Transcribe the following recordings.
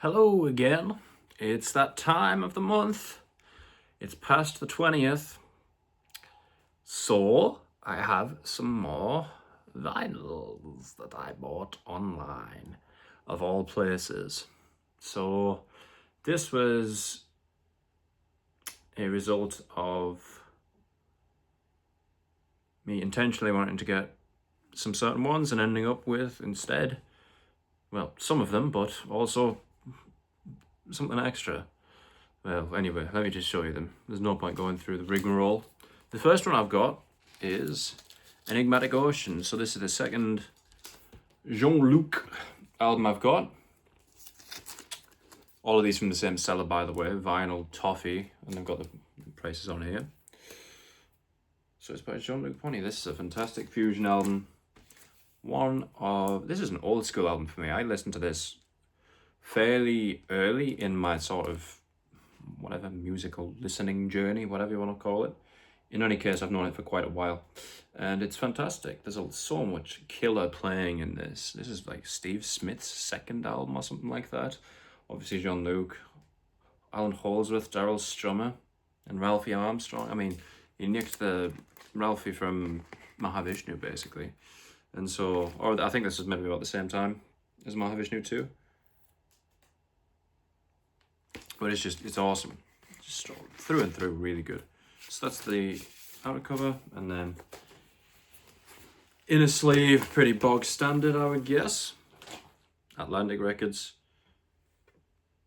Hello again. It's that time of the month. It's past the 20th. So I have some more vinyls that I bought online, of all places. So this was a result of me intentionally wanting to get some certain ones and ending up with instead, well, some of them, but also something extra. Well, anyway, let me just show you them. There's no point going through the rigmarole. The first one I've got is Enigmatic Ocean. So this is the second Jean-Luc album I've got. All of these from the same seller, by the way, Vinyl Toffee, and I've got the prices on here. So it's by Jean-Luc Ponty. This is a fantastic fusion album. This is an old school album for me. I listened to this fairly early in my sort of whatever musical listening journey, whatever you want to call it. In any case, I've known it for quite a while, and it's fantastic. There's so much killer playing in this. This is like Steve Smith's second album or something like that. Obviously Jean-Luc, Alan Holdsworth, Daryl Strummer, and Ralphie Armstrong. I mean, he nicked the Ralphie from Mahavishnu, basically. And so, or I think this is maybe about the same time as Mahavishnu too. But it's awesome. Just through and through, really good. So that's the outer cover, and then inner sleeve, pretty bog standard, I would guess. Atlantic Records.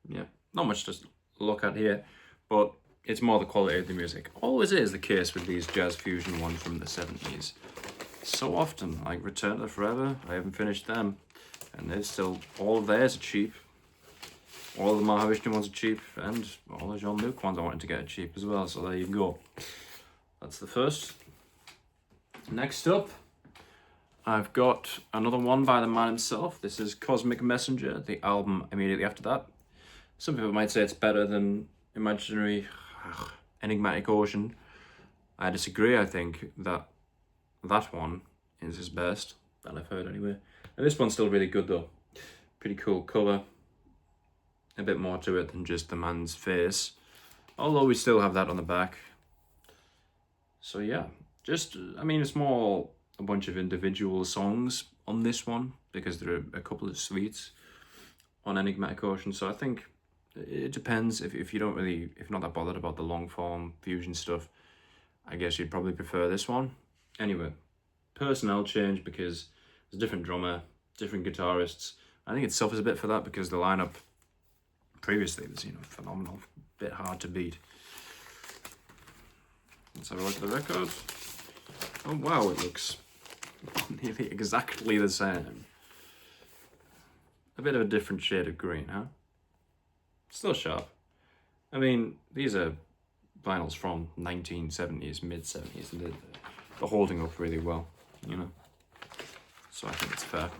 Yeah, not much to look at here, but it's more the quality of the music. Always is the case with these jazz fusion ones from the 70s. So often, like Return to Forever, I haven't finished them, and they're still, all of theirs are cheap. All the Mahavishnu ones are cheap, and all the Jean-Luc ones I wanted to get cheap as well, so there you go. That's the first. Next up, I've got another one by the man himself. This is Cosmic Messenger, the album immediately after that. Some people might say it's better than Enigmatic Ocean. I disagree. I think that one is his best, that I've heard anyway. And this one's still really good though. Pretty cool cover. A bit more to it than just the man's face, although we still have that on the back. So yeah, it's more a bunch of individual songs on this one, because there are a couple of suites on Enigmatic Ocean. So I think it depends. If you're not that bothered about the long form fusion stuff, I guess you'd probably prefer this one. Anyway, personnel change because there's a different drummer, different guitarists. I think it suffers a bit for that because the lineup previously was, phenomenal, a bit hard to beat. Let's have a look at the record. Oh wow, it looks nearly exactly the same. A bit of a different shade of green, huh? Still sharp. I mean, these are vinyls from 1970s, mid-70s, and they're holding up really well, So I think it's fair.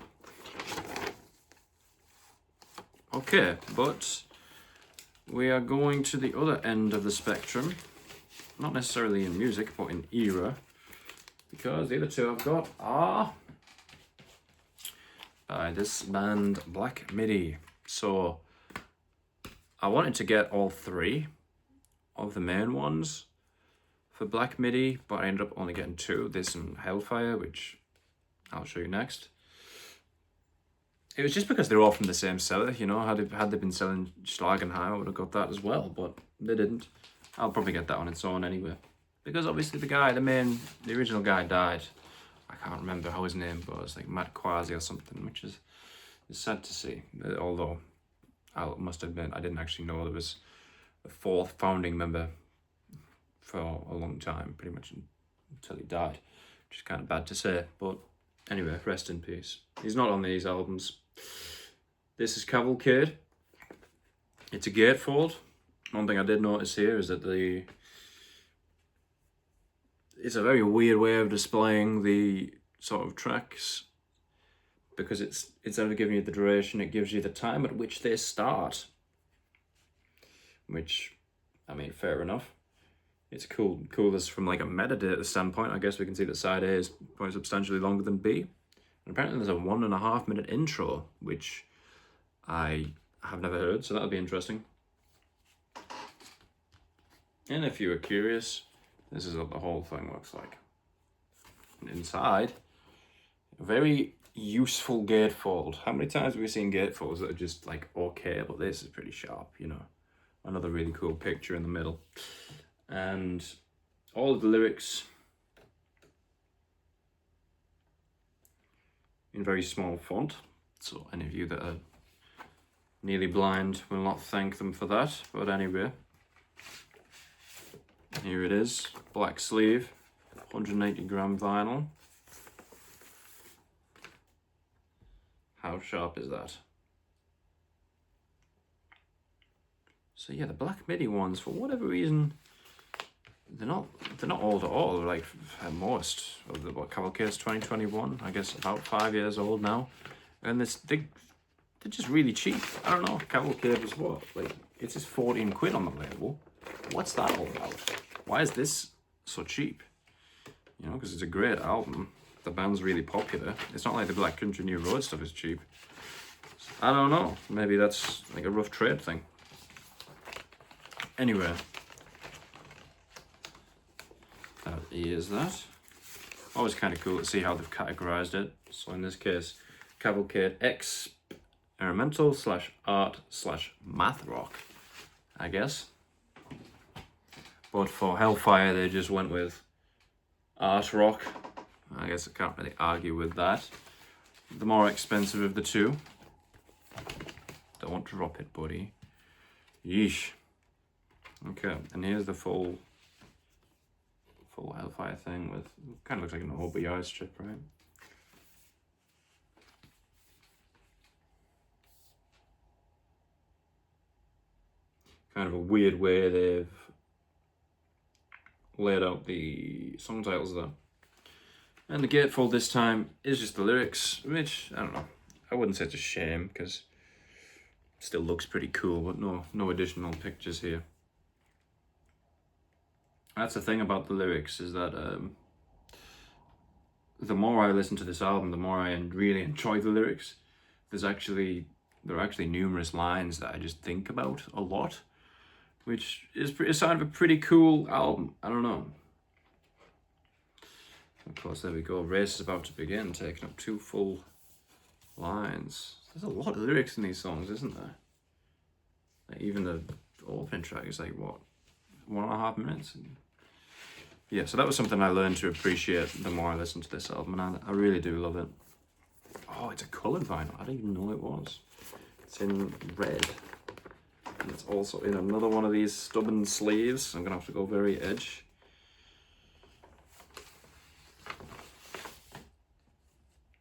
Okay, but we are going to the other end of the spectrum, not necessarily in music, but in era, because the other two I've got are by this band Black Midi. So I wanted to get all three of the main ones for Black Midi, but I ended up only getting two, this and Hellfire, which I'll show you next. It was just because they're all from the same seller, had they been selling Schlagenheim, I would have got that as well, but they didn't. I'll probably get that on its own anyway. Because obviously the original guy died. I can't remember how his name was, like Matt Quasi or something, which is sad to see. Although, I must admit, I didn't actually know there was a fourth founding member for a long time, pretty much until he died, which is kind of bad to say, but anyway, rest in peace. He's not on these albums. This is Cavalcade. It's a gatefold. One thing I did notice here is that it's a very weird way of displaying the sort of tracks, because it's instead of giving you the duration, it gives you the time at which they start. Which, I mean, fair enough. It's cool this from like a metadata standpoint. I guess we can see that side A is quite substantially longer than B. And apparently there's a 1.5 minute intro, which I have never heard, so that'll be interesting. And if you were curious, this is what the whole thing looks like. And inside, a very useful gatefold. How many times have we seen gatefolds that are just like okay, but this is pretty sharp, you know. Another really cool picture in the middle. And all of the lyrics in very small font. So any of you that are nearly blind will not thank them for that. But anyway, here it is, black sleeve, 180-gram vinyl. How sharp is that? So yeah, the Black MIDI ones, for whatever reason, they're not old at all. They're like at most of the Cavalcade's 2021. I guess about 5 years old now, and they're just really cheap. I don't know. Cavalcade was what, like, it's just 14 quid on the label. What's that all about? Why is this so cheap? You know, because it's a great album. The band's really popular. It's not like the Black Country New Road stuff is cheap. I don't know. Maybe that's like a rough trade thing. Anyway, that is that. Always kind of cool to see how they've categorized it. So in this case, Cavalcade experimental / art / math rock, I guess. But for Hellfire, they just went with art rock. I guess I can't really argue with that. The more expensive of the two. Don't drop it, buddy. Yeesh. Okay, and here's the full Hellfire thing with, kind of looks like an OBI strip, right? Kind of a weird way they've laid out the song titles there. And the gatefold this time is just the lyrics, which, I don't know, I wouldn't say it's a shame, because it still looks pretty cool, but no additional pictures here. That's the thing about the lyrics, is that the more I listen to this album, the more I really enjoy the lyrics. There are actually numerous lines that I just think about a lot, which is a sign of a pretty cool album. I don't know. Of course, there we go. Race is about to begin, taking up 2 full lines. There's a lot of lyrics in these songs, isn't there? Like, even the opening track is like, what, 1.5 minutes? Yeah, so that was something I learned to appreciate the more I listened to this album, and I really do love it. Oh, it's a coloured vinyl. I didn't even know it was. It's in red. And it's also in another one of these stubborn sleeves. I'm going to have to go very edge.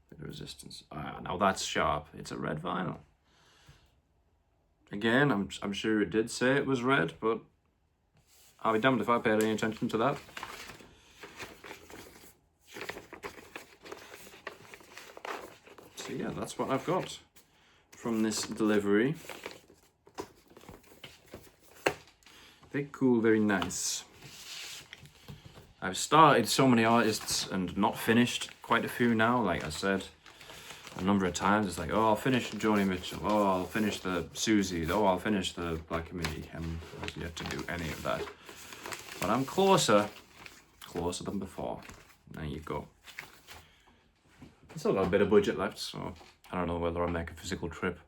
Bit of resistance. Ah, now that's sharp. It's a red vinyl. Again, I'm sure it did say it was red, but I'll be damned if I paid any attention to that. So yeah, that's what I've got from this delivery. Very cool, very nice. I've started so many artists and not finished quite a few now. Like I said a number of times, it's like, oh, I'll finish Joni Mitchell, oh, I'll finish the Susie, oh, I'll finish the Black MIDI, and I've yet to do any of that. But I'm closer than before. There you go. I've still got a bit of budget left, so I don't know whether I'll make a physical trip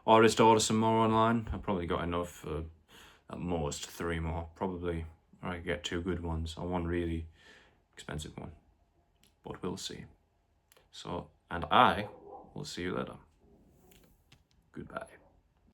or just order some more online. I've probably got enough for at most 3 more, probably, or I could get 2 good ones or 1 really expensive one. But we'll see. So, and I will see you later. Goodbye.